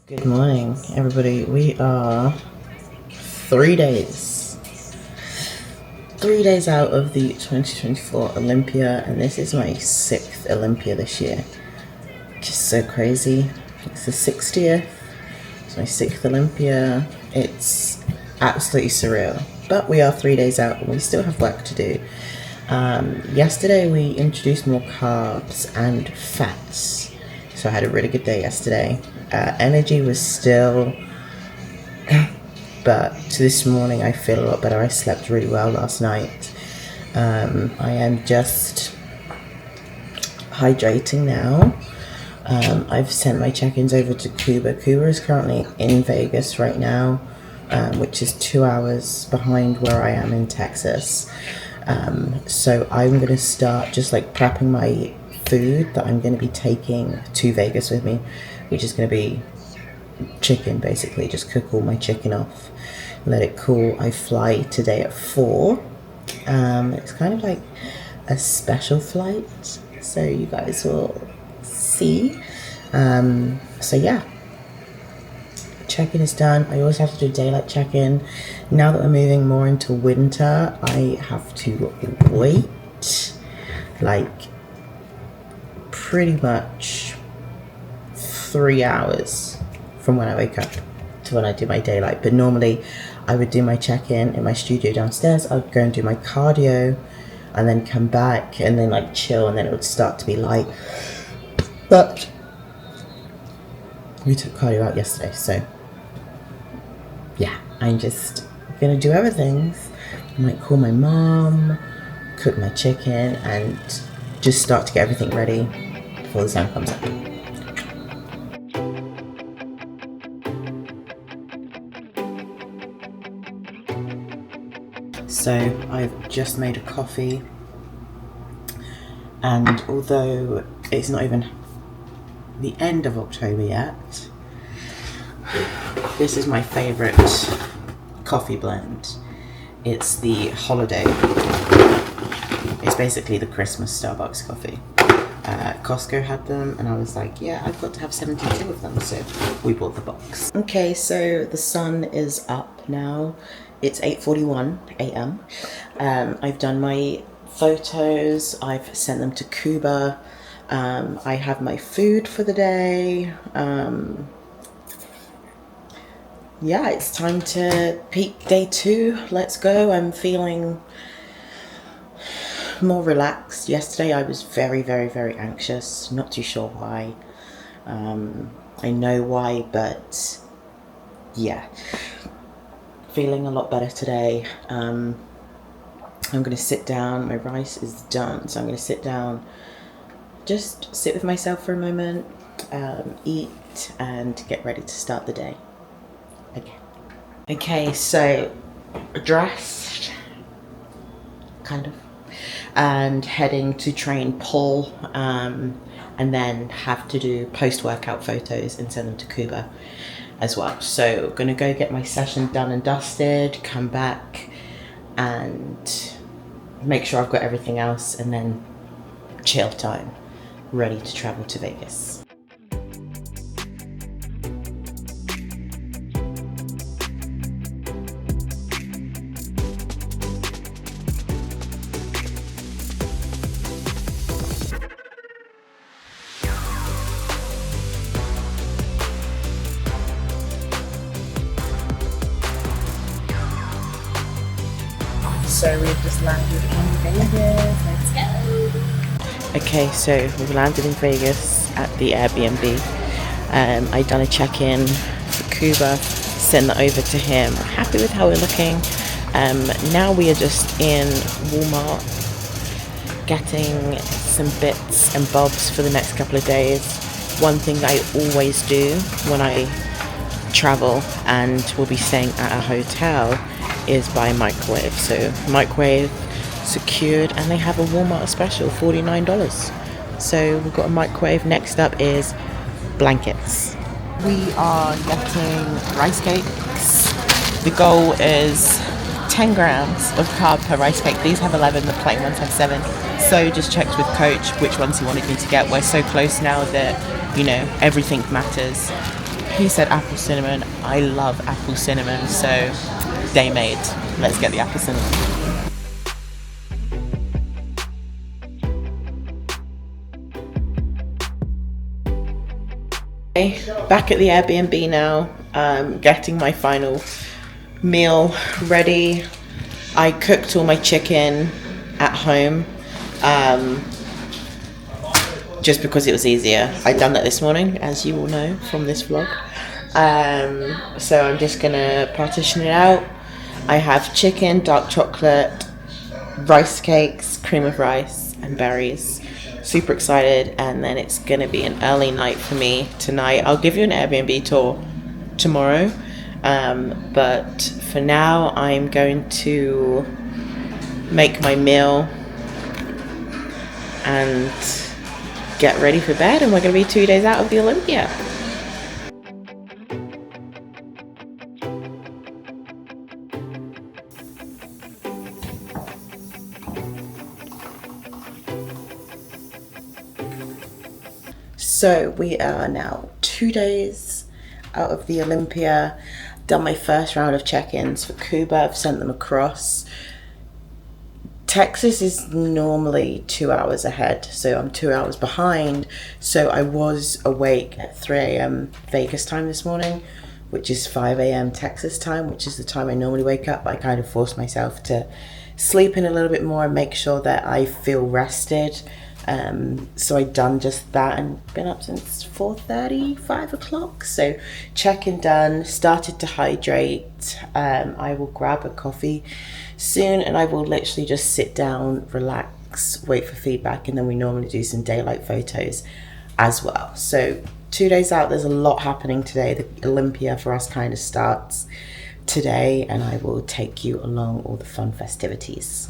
Good morning, everybody. We are 3 days out of the 2024 Olympia, and this is my 6th Olympia this year. Just so crazy. It's the 60th. It's my 6th Olympia. It's absolutely surreal. But we are 3 days out and we still have work to do. Yesterday we introduced more carbs and fats. So I had a really good day yesterday. Energy was still, but this morning I feel a lot better. I slept really well last night. I am just hydrating now. I've sent my check-ins over to 𝐶𝐫. 𝐶𝐶 is currently in Vegas right now, which is 2 hours behind where I am in Texas. So I'm going to start just like prepping my food that I'm going to be taking to Vegas with me, which is going to be chicken, basically. Just cook all my chicken off, let it cool. I fly today at 4. It's kind of like a special flight, so you guys will see. So yeah, check-in is done. I always have to do a daylight check-in. Now that we're moving more into winter, I have to wait like pretty much 3 hours from when I wake up to when I do my daylight. But normally I would do my check-in in my studio downstairs. I'd go and do my cardio and then come back and then like chill, and then it would start to be light. But we took cardio out yesterday, so yeah, I'm just gonna do everything. I might call my mom, cook my chicken, and just start to get everything ready before the sun comes up. So I've just made a coffee, and although it's not even the end of October yet, this is my favorite coffee blend. It's the holiday. It's basically the Christmas Starbucks coffee. Costco had them, and I was like, yeah, I've got to have 72 of them, so we bought the box. Okay, so the sun is up now. It's 8:41 a.m. I've done my photos. I've sent them to 𝐶𝐫. I have my food for the day. Yeah, it's time to peak day 2. Let's go. I'm feeling more relaxed. Yesterday I was very, very, very anxious. Not too sure why. I know why, but yeah, feeling a lot better today. I'm gonna sit down. My rice is done, so I'm gonna sit down, just sit with myself for a moment, eat, and get ready to start the day. Okay, so dressed, kind of, and heading to train Paul, and then have to do post-workout photos and send them to 𝐶𝐫 as well. So gonna go get my session done and dusted, come back and make sure I've got everything else, and then chill time, ready to travel to Vegas. So we've just landed in Vegas. Let's go. Okay, so we've landed in Vegas at the Airbnb. I've done a check-in for 𝐶𝐫, sent that over to him. Happy with how we're looking. Now we are just in Walmart getting some bits and bobs for the next couple of days. One thing that I always do when I travel and will be staying at a hotel is buy a microwave. So microwave secured, and they have a Walmart special, $49. So we've got a microwave. Next up is blankets. We are getting rice cakes. The goal is 10 grams of carb per rice cake. These have 11, the plain ones have 7. So just checked with Coach which ones he wanted me to get. We're so close now that, you know, everything matters. He said apple cinnamon. I love apple cinnamon, so day made. Let's get the apple cinnamon. Back at the Airbnb now, getting my final meal ready. I cooked all my chicken at home, just because it was easier. I'd done that this morning, as you all know from this vlog. So I'm just gonna partition it out. I have chicken, dark chocolate, rice cakes, cream of rice, and berries. Super excited, and then it's gonna be an early night for me tonight. I'll give you an Airbnb tour tomorrow, but for now I'm going to make my meal and get ready for bed, and we're gonna be 2 days out of the Olympia. So we are now 2 days out of the Olympia. Done my first round of check-ins for 𝐶𝐫. I've sent them across. Texas is normally 2 hours ahead, so I'm 2 hours behind. So I was awake at 3 a.m. Vegas time this morning, which is 5 a.m. Texas time, which is the time I normally wake up. I kind of forced myself to sleep in a little bit more and make sure that I feel rested. So I done just that and been up since 4:30, 5 o'clock. So check-in done, started to hydrate. I will grab a coffee soon, and I will literally just sit down, relax, wait for feedback, and then we normally do some daylight photos as well. So 2 days out, there's a lot happening today. The Olympia for us kind of starts today, and I will take you along all the fun festivities.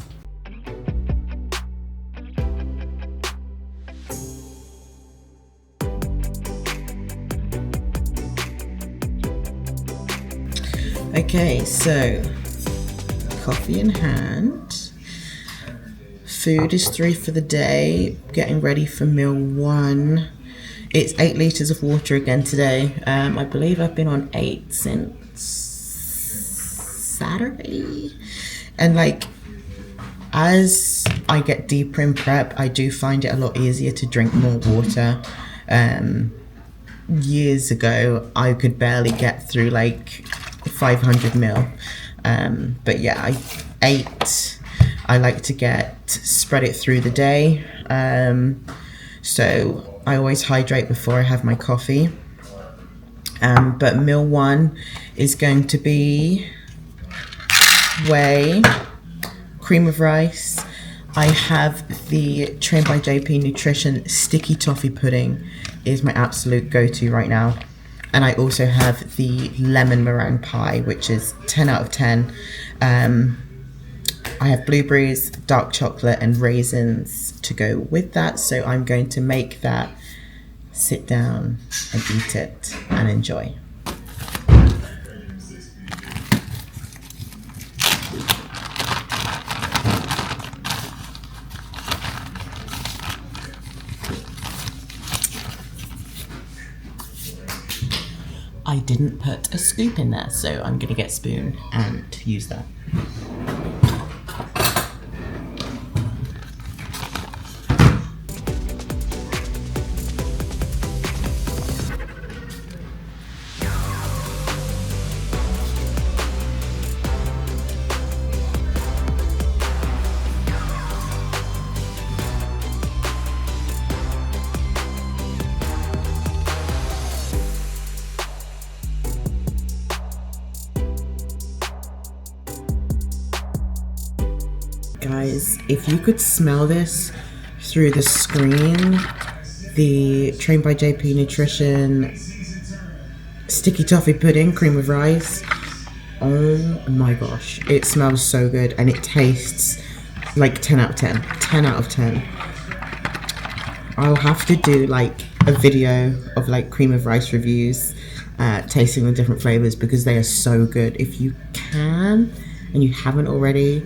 Okay, so coffee in hand. Food is 3 for the day. Getting ready for meal 1. It's 8 litres of water again today. I believe I've been on 8 since Saturday. And like, as I get deeper in prep, I do find it a lot easier to drink more water. Years ago, I could barely get through like 500 ml. But yeah, I like to spread it through the day. So I always hydrate before I have my coffee. But meal 1 is going to be whey, cream of rice. I have the Trained by JP Nutrition sticky toffee pudding is my absolute go-to right now. And I also have the lemon meringue pie, which is 10 out of 10. I have blueberries, dark chocolate, and raisins to go with that. So I'm going to make that, sit down and eat it and enjoy. I didn't put a scoop in there, so I'm gonna get a spoon and use that. Guys, if you could smell this through the screen, the Trained by JP Nutrition sticky toffee pudding, cream of rice, oh my gosh, it smells so good and it tastes like 10 out of 10. 10 out of 10. I'll have to do like a video of like cream of rice reviews, tasting the different flavors, because they are so good. If you can and you haven't already,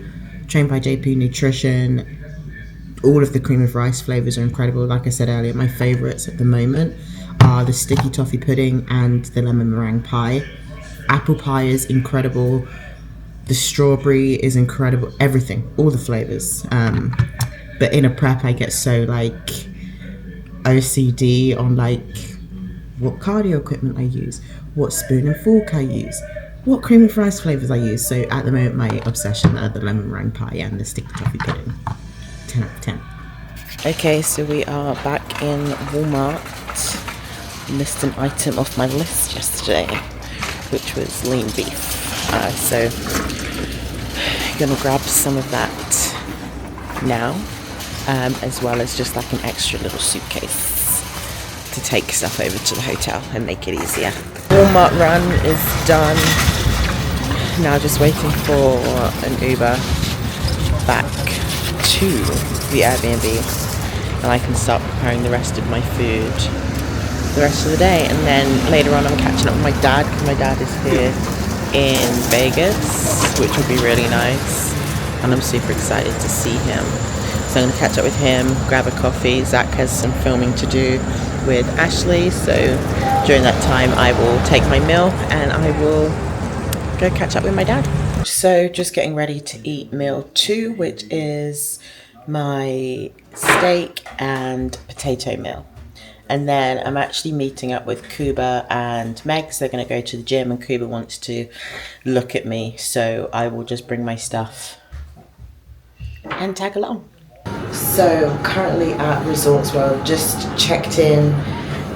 Trained by JP Nutrition, all of the cream of rice flavors are incredible. Like I said earlier, my favorites at the moment are the sticky toffee pudding and the lemon meringue pie. Apple pie is incredible. The strawberry is incredible. Everything, all the flavors. But in a prep, I get so like OCD on like what cardio equipment I use, what spoon and fork I use, what cream of rice flavors I use. So at the moment, my obsession are the lemon meringue pie and the sticky toffee pudding. 10 out of 10. Okay, so we are back in Walmart. Missed an item off my list yesterday, which was lean beef. So I'm gonna grab some of that now, as well as just like an extra little suitcase to take stuff over to the hotel and make it easier. Walmart run is done. Now just waiting for an Uber back to the Airbnb, and I can start preparing the rest of my food the rest of the day. And then later on I'm catching up with my dad, because my dad is here in Vegas, which will be really nice, and I'm super excited to see him. So I'm going to catch up with him, grab a coffee. Zach has some filming to do with Ashley, so during that time I will take my meal and I will go catch up with my dad. So just getting ready to eat meal 2, which is my steak and potato meal. And then I'm actually meeting up with 𝐶𝐫 and Meg. They're going to go to the gym, and 𝐶𝐫 wants to look at me, so I will just bring my stuff and tag along. So currently at Resorts World, just checked in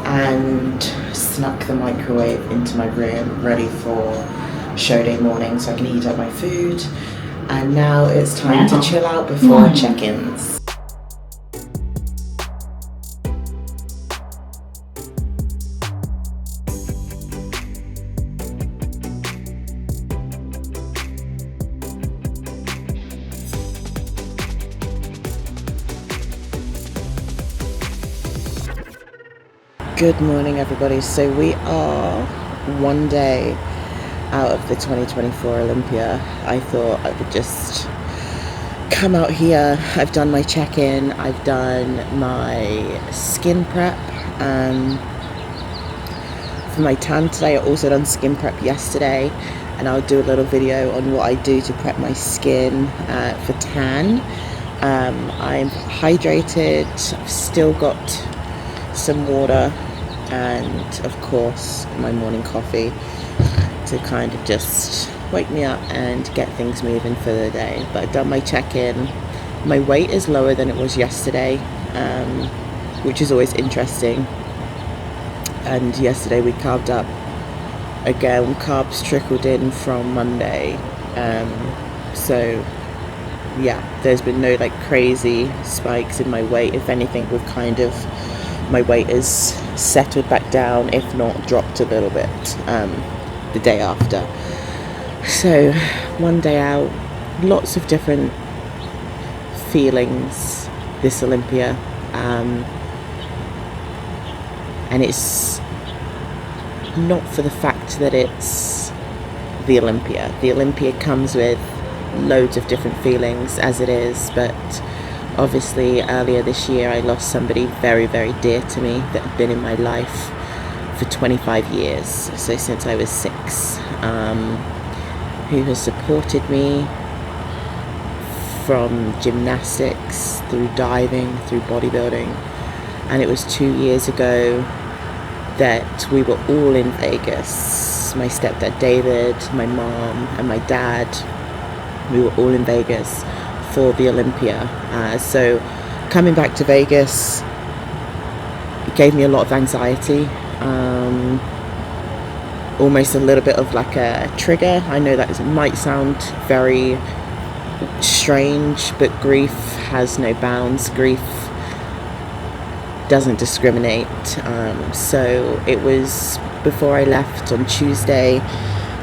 and snuck the microwave into my room, ready for show day morning so I can heat up my food. And now it's time to chill out before check-ins. Good morning, everybody. So we are one day out of the 2024 Olympia. I thought I would just come out here. I've done my check-in, I've done my skin prep for my tan today. I also done skin prep yesterday, and I'll do a little video on what I do to prep my skin for tan. I'm hydrated, I've still got some water, and of course my morning coffee to kind of just wake me up and get things moving for the day. But I've done my check-in. My weight is lower than it was yesterday, which is always interesting. And yesterday we carved up again. Carbs trickled in from Monday, so yeah, there's been no like crazy spikes in my weight. If anything, my weight is settled back down, if not dropped a little bit the day after. So one day out, lots of different feelings this Olympia, and it's not for the fact that it's the Olympia. The Olympia comes with loads of different feelings as it is, but obviously earlier this year I lost somebody very, very dear to me that had been in my life for 25 years, so since I was 6, who has supported me from gymnastics, through diving, through bodybuilding. And it was 2 years ago that we were all in Vegas. My stepdad David, my mom and my dad, we were all in Vegas for the Olympia. So coming back to Vegas, it gave me a lot of anxiety, almost a little bit of like a trigger. I know that might sound very strange, but grief has no bounds. Grief doesn't discriminate. So it was before I left on Tuesday,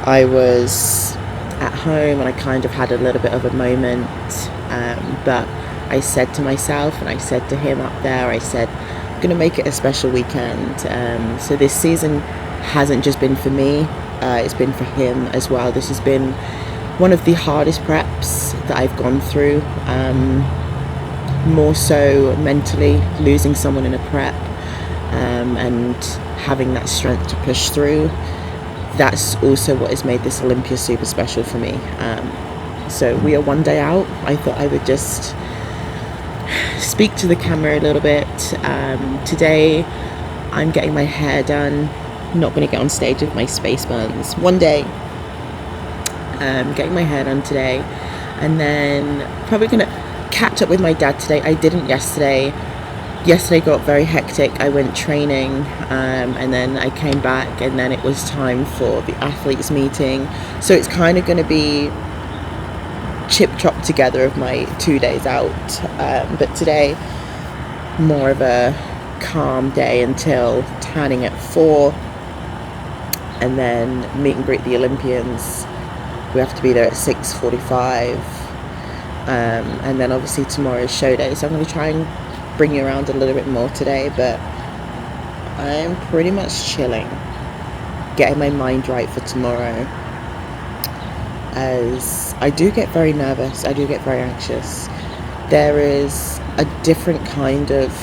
I was at home and I kind of had a little bit of a moment, but I said to myself, and I said to him up there, I said, I'm going to make it a special weekend. So this season hasn't just been for me, it's been for him as well. This has been one of the hardest preps that I've gone through, more so mentally, losing someone in a prep, and having that strength to push through. That's also what has made this Olympia super special for me. So we are one day out. I thought I would just speak to the camera a little bit. Today I'm getting my hair done. I'm not going to get on stage with my space buns. One day, getting my hair done today, and then probably going to catch up with my dad today. I didn't yesterday. Yesterday got very hectic. I went training, and then I came back, and then it was time for the athletes meeting. So it's kind of going to be chip chop together of my 2 days out. But today, more of a calm day until tanning at 4, and then meet and greet the Olympians. We have to be there at 6:45, and then obviously tomorrow is show day. So I'm going to try and bring you around a little bit more today, but I'm pretty much chilling, getting my mind right for tomorrow, as I do get very nervous, I do get very anxious. There is a different kind of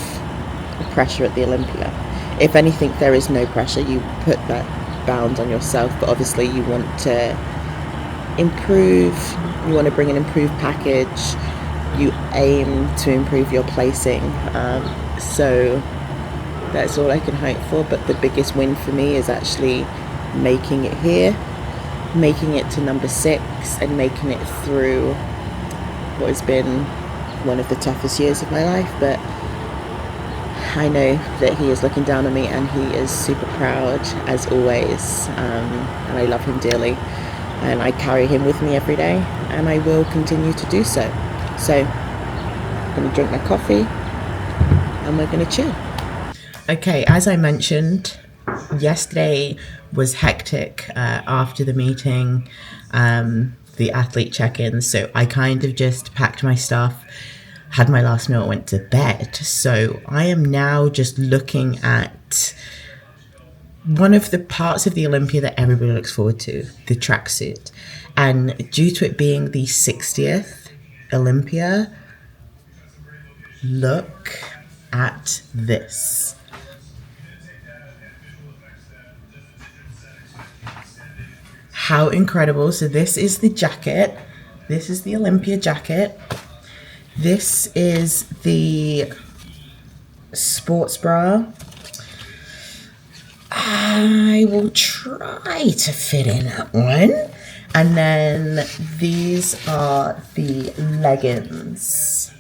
pressure at the Olympia. If anything, there is no pressure. You put that bound on yourself, but obviously you want to improve, you want to bring an improved package, you aim to improve your placing, so that's all I can hope for. But the biggest win for me is actually making it here, making it to number 6, and making it through what has been one of the toughest years of my life. But I know that he is looking down on me, and he is super proud as always, and I love him dearly, and I carry him with me every day, and I will continue to do so. So I'm going to drink my coffee and we're going to chill. Okay, as I mentioned, yesterday was hectic after the meeting, the athlete check-ins. So I kind of just packed my stuff, had my last meal, went to bed. So I am now just looking at one of the parts of the Olympia that everybody looks forward to, the tracksuit. And due to it being the 60th Olympia, look at this. How incredible. So this is the jacket. This is the Olympia jacket. This is the sports bra. I will try to fit in that one. And then these are the leggings.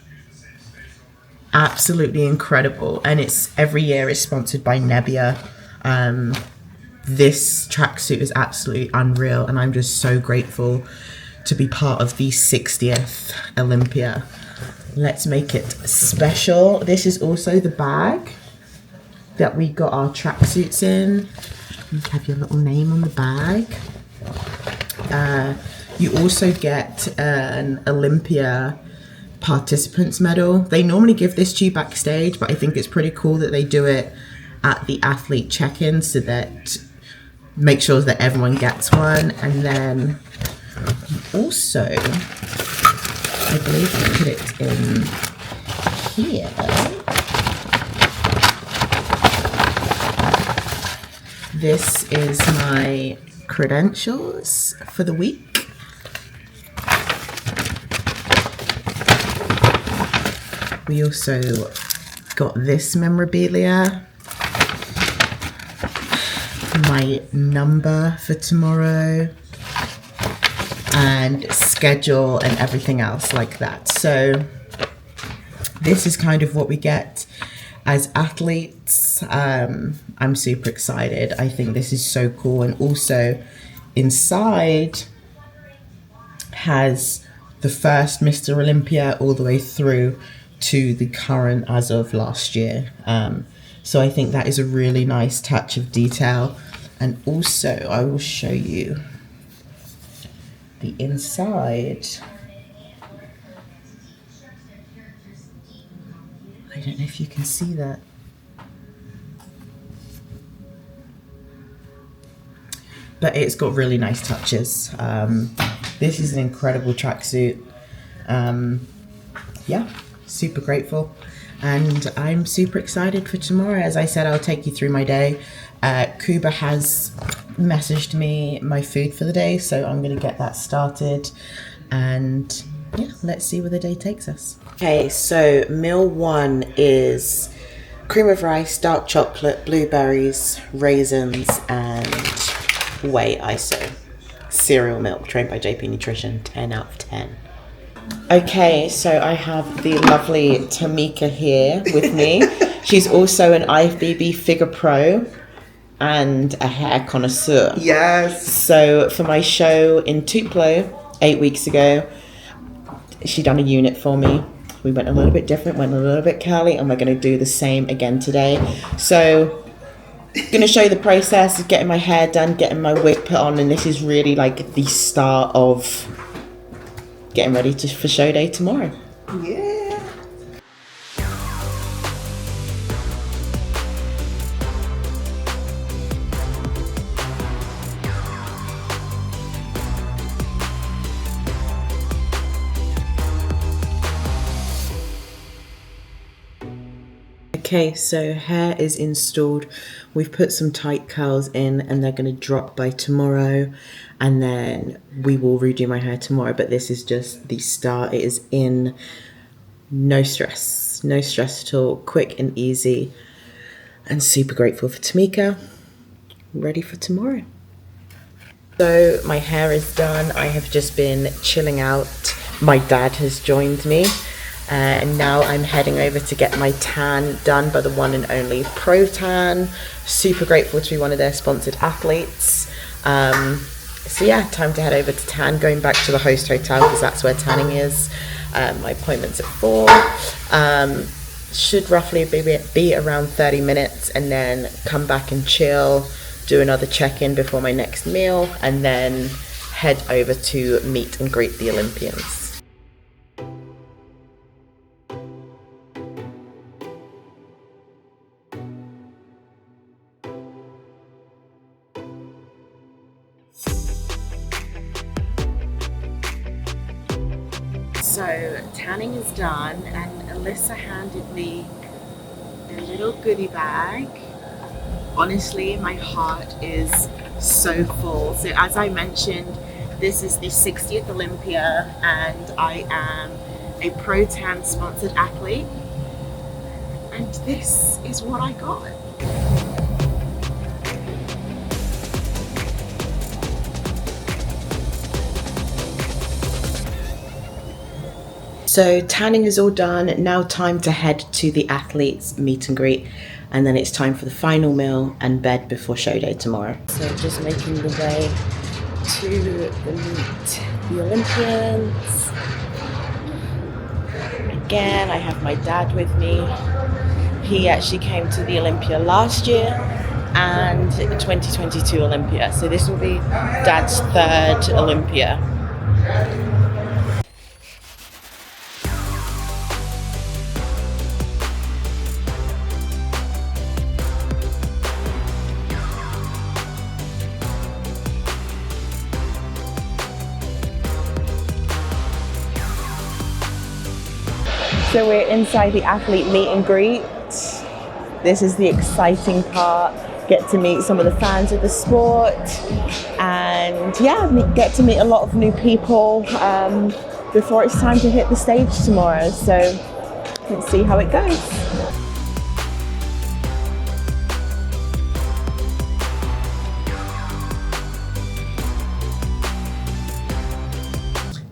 Absolutely incredible. And it's every year is sponsored by Nebbia. This tracksuit is absolutely unreal, and I'm just so grateful to be part of the 60th Olympia. Let's make it special. This is also the bag that we got our tracksuits in. You have your little name on the bag. You also get an Olympia participants medal. They normally give this to you backstage, but I think it's pretty cool that they do it at the athlete check-in, so that make sure that everyone gets one. And then also, I believe I put it in here. This is my credentials for the week. We also got this memorabilia, my number for tomorrow, and schedule and everything else like that. So this is kind of what we get as athletes. I'm super excited. I think this is so cool. And also inside has the first Mr. Olympia all the way through to the current as of last year. So I think that is a really nice touch of detail. And also I will show you the inside. I don't know if you can see that. But it's got really nice touches. This is an incredible tracksuit. Yeah, super grateful. and I'm super excited for tomorrow. As I said, I'll take you through my day. 𝐶𝐫 has messaged me my food for the day, so I'm gonna get that started, and yeah, let's see where the day takes us. Okay, so meal one is cream of rice, dark chocolate, blueberries, raisins, and 𝐌cie𝐫𝐞. Cereal milk, trained by JP Nutrition, 10 out of 10. Okay, so I have the lovely Tamika here with me. She's also an IFBB figure pro and a hair connoisseur. Yes. So for my show in Tupelo 8 weeks ago, she done a unit for me. We went a little bit different, went a little bit curly, and we're going to do the same again today. So going to show you the process of getting my hair done, getting my wig put on, and this is really like the start of getting ready for show day tomorrow. Yeah. Okay, so hair is installed. We've put some tight curls in and they're going to drop by tomorrow, and then we will redo my hair tomorrow, but this is just the start. It is in. No stress at all, quick and easy, and super grateful for Tamika. Ready for tomorrow. So my hair is done. I have just been chilling out. My dad has joined me. And now I'm heading over to get my tan done by the one and only Pro Tan. Super grateful to be one of their sponsored athletes. So yeah, time to head over to tan, going back to the host hotel because that's where tanning is. My appointment's at 4. Should roughly be around 30 minutes, and then come back and chill, do another check-in before my next meal, and then head over to meet and greet the Olympians. So tanning is done, and Alyssa handed me a little goodie bag. Honestly, my heart is so full. So as I mentioned, this is the 60th Olympia, and I am a Pro Tan sponsored athlete, and this is what I got. So tanning is all done. Now time to head to the athletes meet and greet, and then it's time for the final meal and bed before show day tomorrow. So just making the way to the Olympians. Again, I have my dad with me. He actually came to the Olympia last year and the 2022 Olympia. So this will be Dad's 3rd Olympia. So we're inside the athlete meet and greet. This is the exciting part. Get to meet some of the fans of the sport, and yeah, get to meet a lot of new people before it's time to hit the stage tomorrow. So let's see how it goes.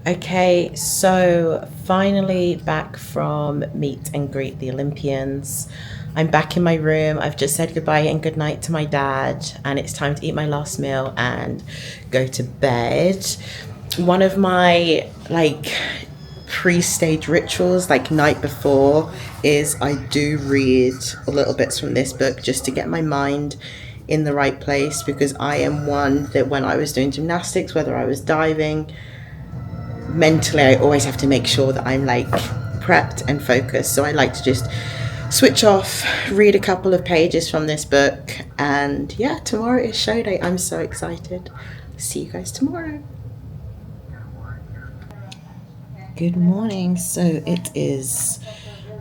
Okay, so finally back from meet and greet the Olympians. I'm back in my room. I've just said goodbye and goodnight to my dad, and it's time to eat my last meal and go to bed. One of my pre-stage rituals, night before, is I do read a little bits from this book just to get my mind in the right place, because I am one that when I was doing gymnastics, whether I was diving, mentally I always have to make sure that I'm prepped and focused. So I like to just switch off, read a couple of pages from this book, and yeah, tomorrow is show day. I'm so excited. See you guys tomorrow. Good morning. So it is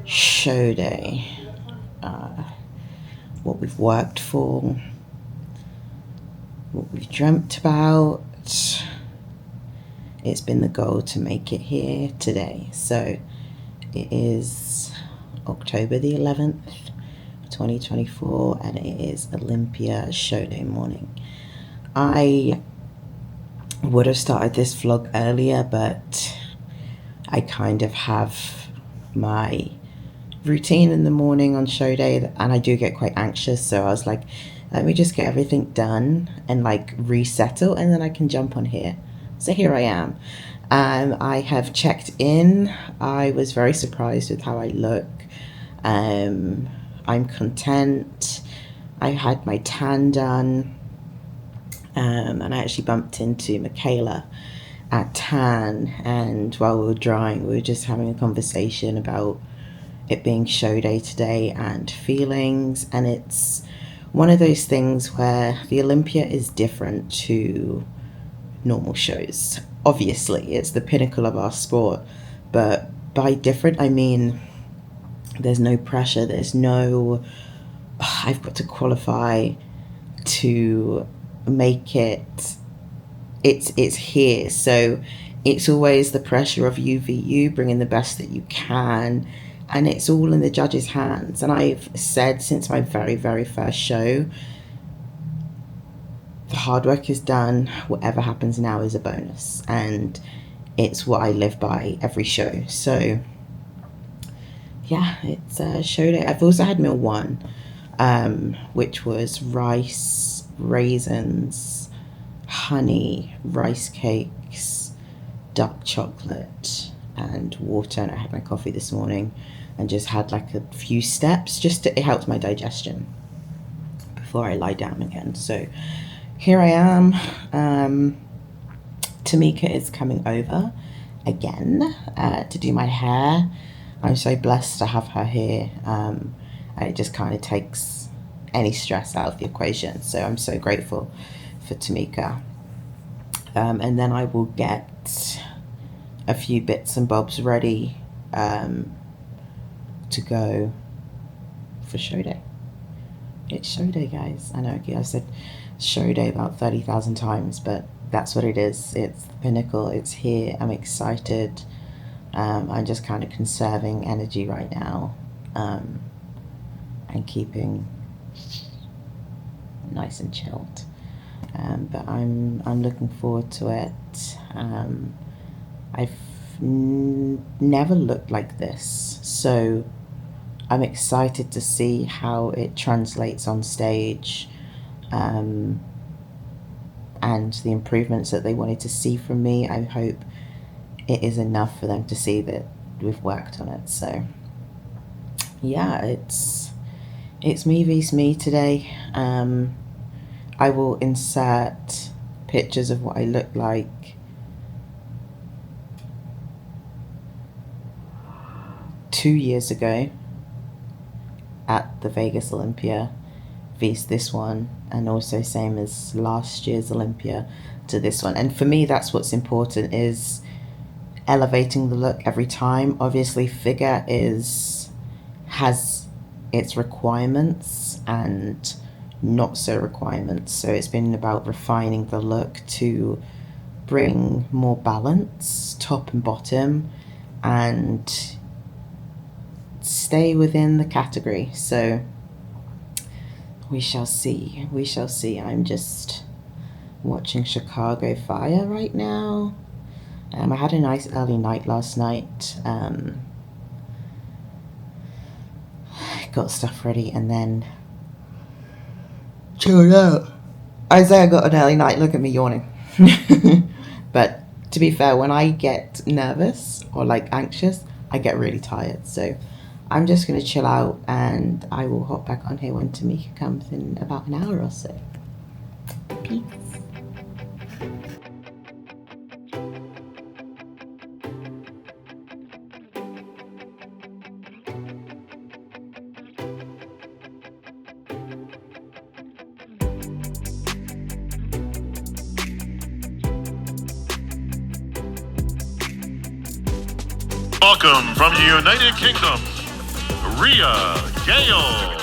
show day, what we've worked for, what we've dreamt about. It's been the goal to make it here today. So it is October the 11th, 2024, and it is Olympia show day morning. I would have started this vlog earlier, but I kind of have my routine in the morning on show day, and I do get quite anxious, so I was like, let me just get everything done and like resettle, and then I can jump on here. So here I am. I have checked in. I was very surprised with how I look. I'm content. I had my tan done, and I actually bumped into Michaela at tan, and while we were drying, we were just having a conversation about it being show day today and feelings. And it's one of those things where the Olympia is different to normal shows. Obviously, it's the pinnacle of our sport, but by different, I mean there's no pressure, there's no I've got to qualify to make it. It's here, so it's always the pressure of you bringing the best that you can, and it's all in the judges' hands. And I've said since my very first show, the hard work is done. Whatever happens now is a bonus, and it's what I live by every show. So yeah, it's a show day. I've also had meal one, which was rice, raisins, honey, rice cakes, dark chocolate, and water. And I had my coffee this morning and just had like a few steps, it helped my digestion before I lie down again. So here I am. 𝐃cije_𝐻𝐵 is coming over again to do my hair. I'm so blessed to have her here, and it just kind of takes any stress out of the equation. So I'm so grateful for 𝐃cije. And then I will get a few bits and bobs ready to go for show day. It's show day, guys. I know I said show day about 30,000 times, but that's what it is. It's the pinnacle. It's here. I'm excited. I'm just kind of conserving energy right now, and keeping nice and chilled. But I'm looking forward to it. I've never looked like this, so I'm excited to see how it translates on stage, and the improvements that they wanted to see from me. I hope it is enough for them to see that we've worked on it. So yeah, it's me vs me today. I will insert pictures of what I look like 2 years ago at the Vegas Olympia vs this one, and also same as last year's Olympia to this one. And for me, that's what's important, is elevating the look every time. Obviously figure has its requirements and not so requirements, so it's been about refining the look to bring more balance top and bottom and stay within the category. So we shall see. I'm just watching Chicago Fire right now. I had a nice early night last night. Got stuff ready and then chilled out. I say I got an early night, look at me yawning. But to be fair, when I get nervous or like anxious, I get really tired. So I'm just going to chill out, and I will hop back on here when 𝐃cije comes in about an hour or so. Peace. Welcome from the United Kingdom, Rhea Gale.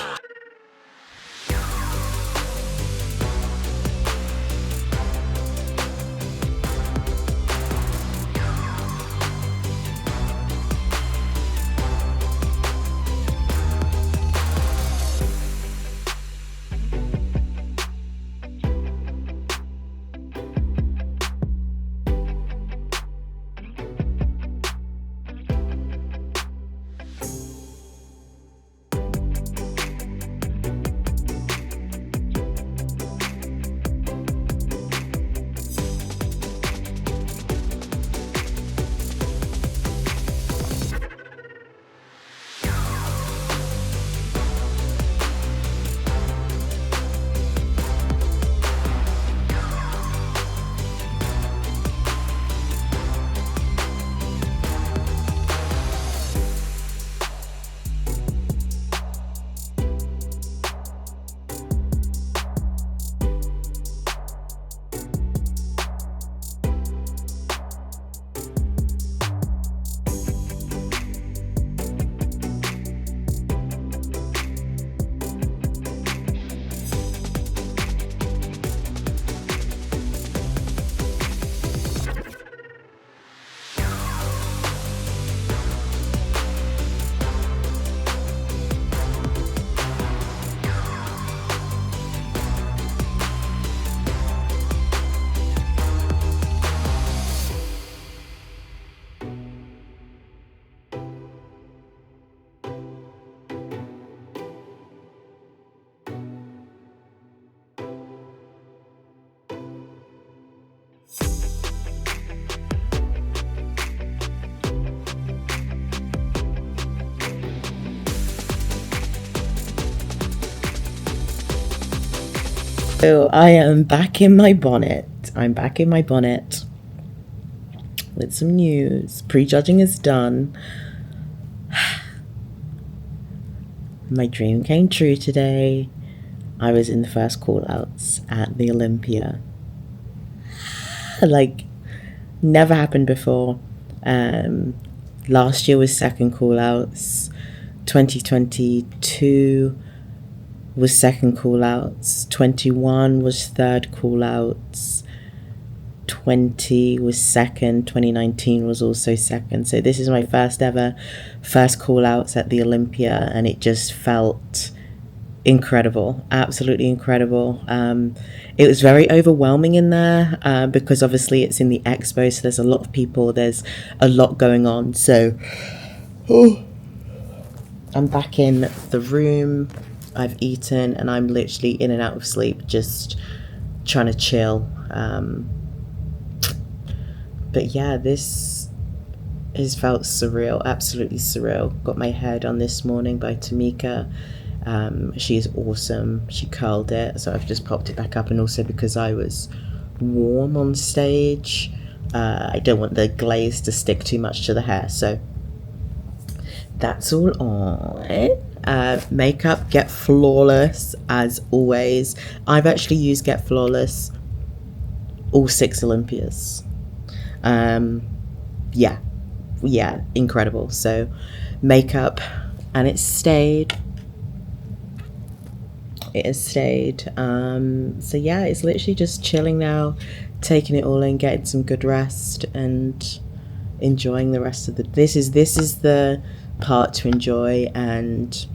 So I am back in my bonnet. I'm back in my bonnet with some news. Prejudging is done. My dream came true today. I was in the first call-outs at the Olympia. Like, never happened before. Last year was second call-outs. 2022 was second call-outs. 21 was third call-outs. 20 was second. 2019 was also second. So this is my first ever first call-outs at the Olympia, and it just felt incredible, absolutely incredible. It was very overwhelming in there because obviously it's in the expo, so there's a lot of people, there's a lot going on. So I'm back in the room. I've eaten and I'm literally in and out of sleep, just trying to chill. But yeah, this has felt surreal, absolutely surreal. Got my hair done this morning by Tamika. She is awesome. She curled it, so I've just popped it back up. And also because I was warm on stage, I don't want the glaze to stick too much to the hair, so that's all on. Makeup, Get Flawless, as always. I've actually used Get Flawless all 6 Olympias. Yeah, incredible. So makeup, and it stayed. It has stayed. So yeah, it's literally just chilling now, taking it all in, getting some good rest, and enjoying the rest of the. This is the part to enjoy. And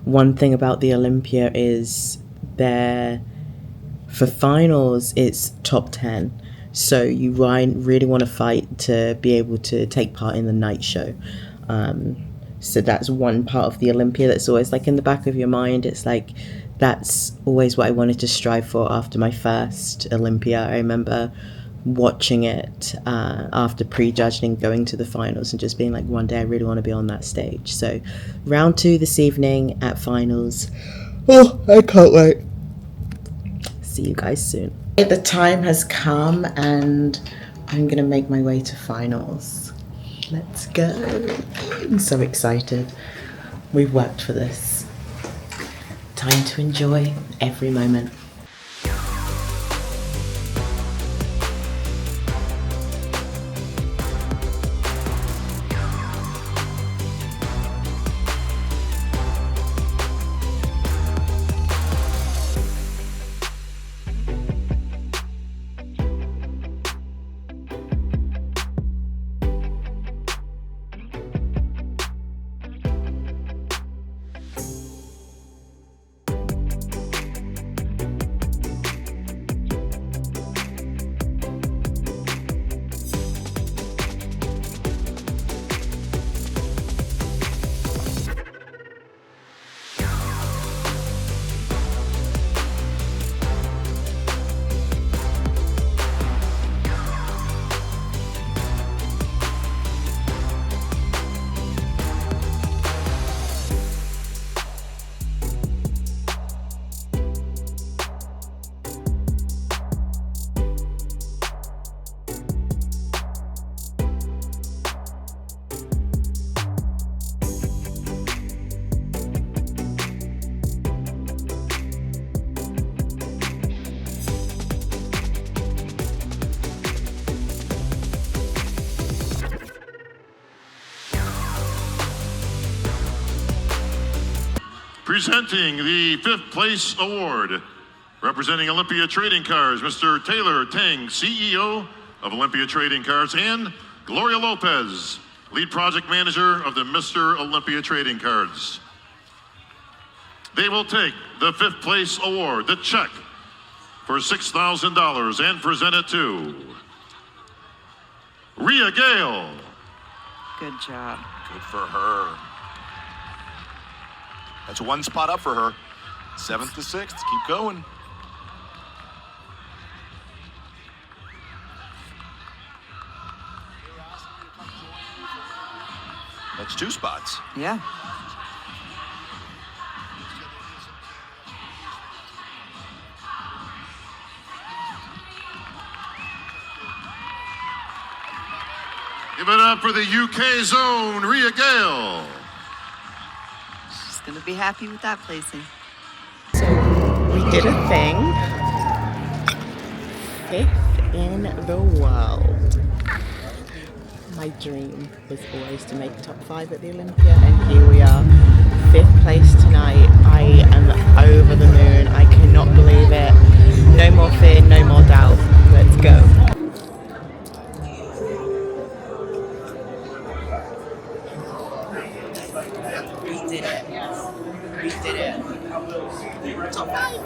one thing about the Olympia is for finals it's top 10, so you really want to fight to be able to take part in the night show. So that's one part of the Olympia that's always like in the back of your mind. It's like, that's always what I wanted to strive for after my first Olympia. I remember watching it after prejudging, going to the finals, and just being like, one day I really want to be on that stage. So round 2 this evening at finals. Oh, I can't wait. See you guys soon. The time has come and I'm gonna make my way to finals. Let's go. I'm so excited. We've worked for this. Time to enjoy every moment. Presenting the 5th place award, representing Olympia Trading Cards, Mr. Taylor Tang, CEO of Olympia Trading Cards, and Gloria Lopez, lead project manager of the Mr. Olympia Trading Cards. They will take the 5th place award, the check, for $6,000 and present it to Rhea 𝐼𝐞𝐿. Good job. Good for her. That's one spot up for her. 7th to 6th. Keep going. That's 2 spots. Yeah. Give it up for the UK zone, Rhea 𝐼𝐞𝐿. She's going to be happy with that placing. So we did a thing. 5th in the world. My dream was always to make top 5 at the Olympia, and here we are, 5th place tonight. I am over the moon. I cannot believe it. No more fear, no more doubt. Let's go. We did it. We did it. Top 5.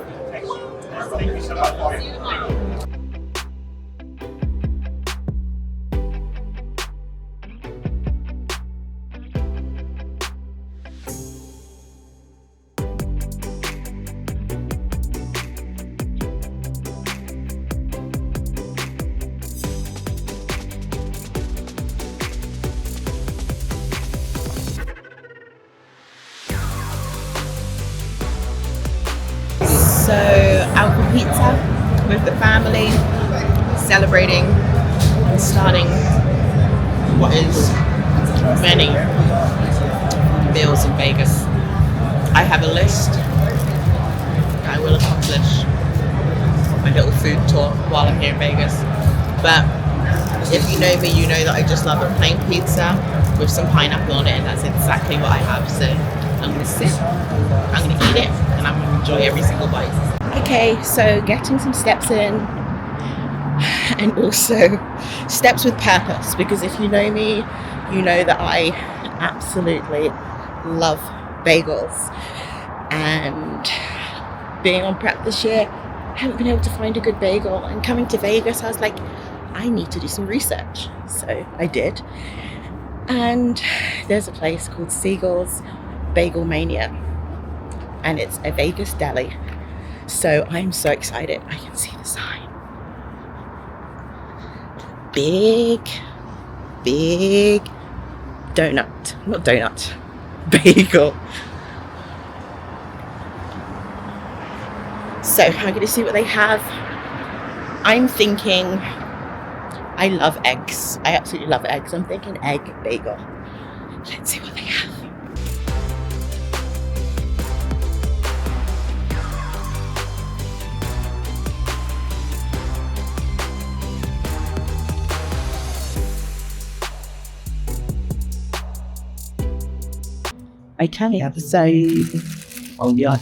So, 𝐼𝐶𝐫𝐞 with the family, celebrating and starting what is many meals in Vegas. I have a list. I will accomplish my little food tour while I'm here in Vegas. But if you know me, you know that I just love a plain pizza with some pineapple on it, and that's exactly what I have. So I'm gonna sit, I'm gonna eat it, and I'm gonna enjoy every single bite. Okay, so getting some steps in, and also steps with purpose, because if you know me, you know that I absolutely love bagels. And being on prep this year, I haven't been able to find a good bagel, and coming to Vegas, I was like, I need to do some research. So I did. And there's a place called Siegel's Bagel Mania, and it's a Vegas deli. So I'm so excited. I can see the sign. Big donut. Not donut. Bagel. So I'm going to see what they have. I'm thinking, I love eggs. I absolutely love eggs. I'm thinking egg bagel. Let's see what they have. I can't have to say, oh yeah,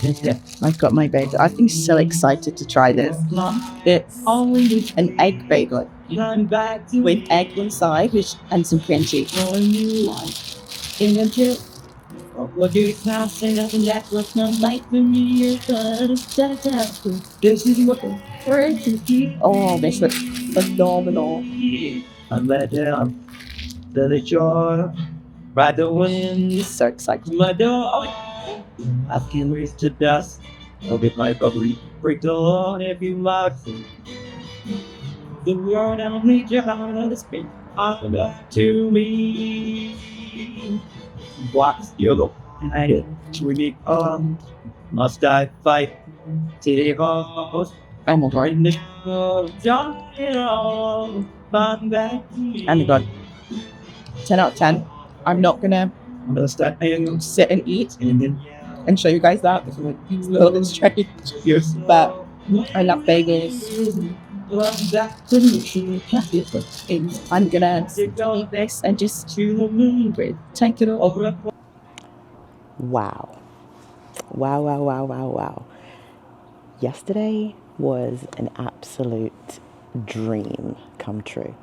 I've got my bagel. I've been so excited to try this. It's an egg bagel with egg inside and some cream cheese. Oh, this looks phenomenal. I'm let down, let it show. Ride the wind, so excited. My door, I can reach the dust. I'll get my bubbly, break the law if you like. The world only just speak back to me. What's yellow? And I did really must I fight till it goes? I'm going to go down it all. And God, 10 out of 10. I'm gonna start and sit and eat and show you guys that because it's a little bit strange. Yes. But I love bagels. I'm gonna eat this and just take it over. Wow. Wow, wow, wow, wow, wow. Yesterday was an absolute dream come true.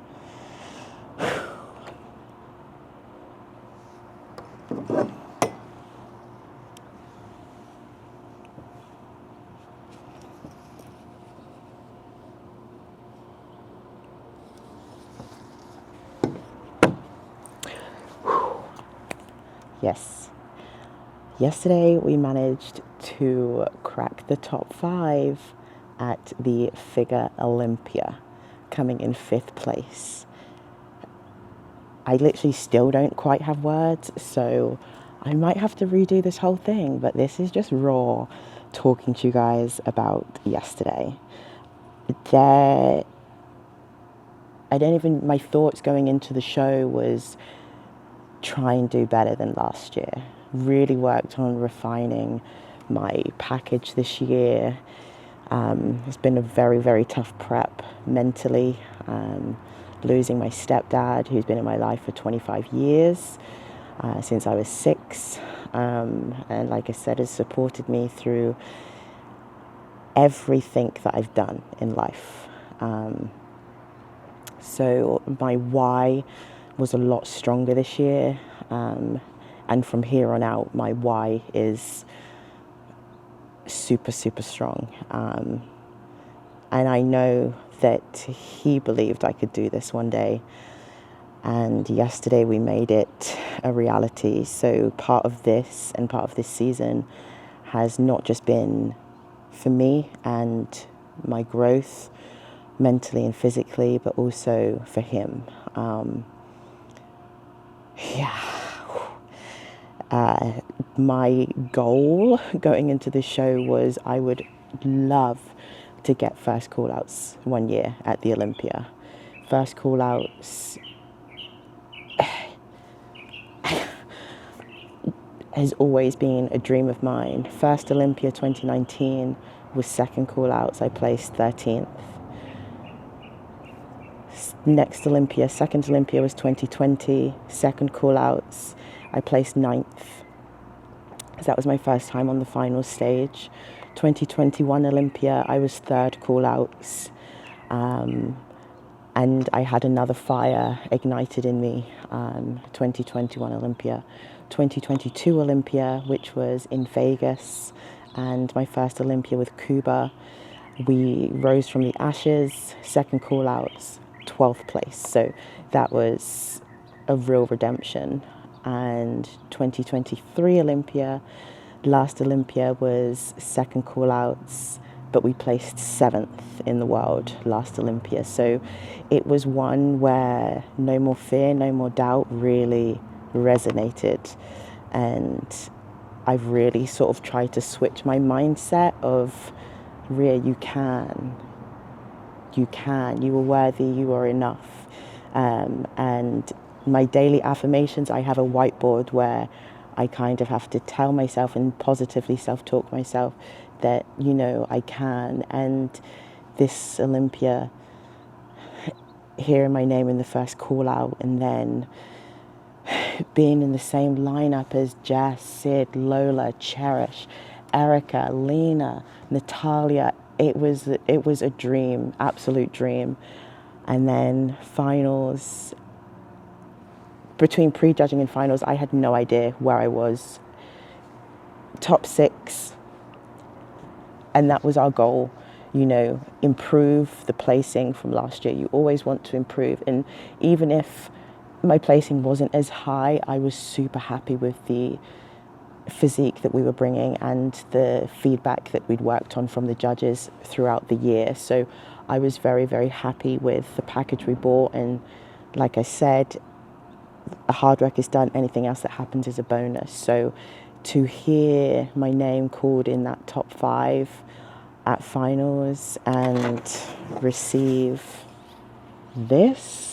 Yes. Yesterday we managed to crack the top 5 at the figure Olympia, coming in 5th place. I literally still don't quite have words, so I might have to redo this whole thing, but this is just raw talking to you guys about yesterday. My thoughts going into the show was try and do better than last year. Really worked on refining my package this year. It's been a very, very tough prep mentally. Losing my stepdad, who's been in my life for 25 years, since I was 6. And like I said, has supported me through everything that I've done in life. So my why was a lot stronger this year. And from here on out, my why is super, super strong. And I know that he believed I could do this one day. And yesterday we made it a reality. So part of this and part of this season has not just been for me and my growth mentally and physically, but also for him. My goal going into the show was I would love to get first call-outs one year at the Olympia. First call-outs has always been a dream of mine. First Olympia 2019 was second call-outs. I placed 13th. Next Olympia, second Olympia was 2020. Second call-outs, I placed 9th. That was my first time on the final stage. 2021 Olympia, I was third call-outs. And I had another fire ignited in me. 2021 Olympia. 2022 Olympia, which was in Vegas, and my first Olympia with 𝐶𝐫. We rose from the ashes, second call-outs, 12th place. So that was a real redemption. And 2023 Olympia, last Olympia was second call-outs, but we placed 7th in the world last Olympia. So it was one where no more fear, no more doubt really resonated. And I've really sort of tried to switch my mindset of, Rhea, you can, you are worthy, you are enough. And my daily affirmations, I have a whiteboard where I kind of have to tell myself and positively self-talk myself that, you know, I can. And this Olympia, hearing my name in the first call out, and then being in the same lineup as Jess, Sid, Lola, Cherish, Erica, Lena, Natalia, it was a dream, absolute dream. And then finals, between prejudging and finals, I had no idea where I was. Top 6, and that was our goal, you know, improve the placing from last year. You always want to improve, and even if my placing wasn't as high, I was super happy with the physique that we were bringing and the feedback that we'd worked on from the judges throughout the year. So I was very, very happy with the package we bought. And like I said, the hard work is done. Anything else that happens is a bonus. So to hear my name called in that top 5 at finals and receive this,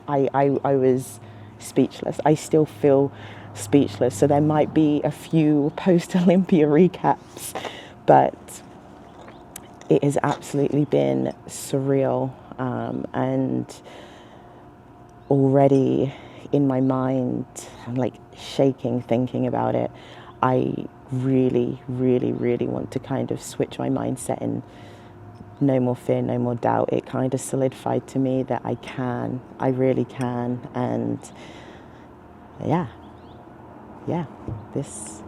I was speechless. I still feel speechless. So there might be a few post-Olympia recaps, but it has absolutely been surreal. And already in my mind, I'm like shaking thinking about it. I really, really, really want to kind of switch my mindset and no more fear, no more doubt. It kind of solidified to me that I really can. And yeah, this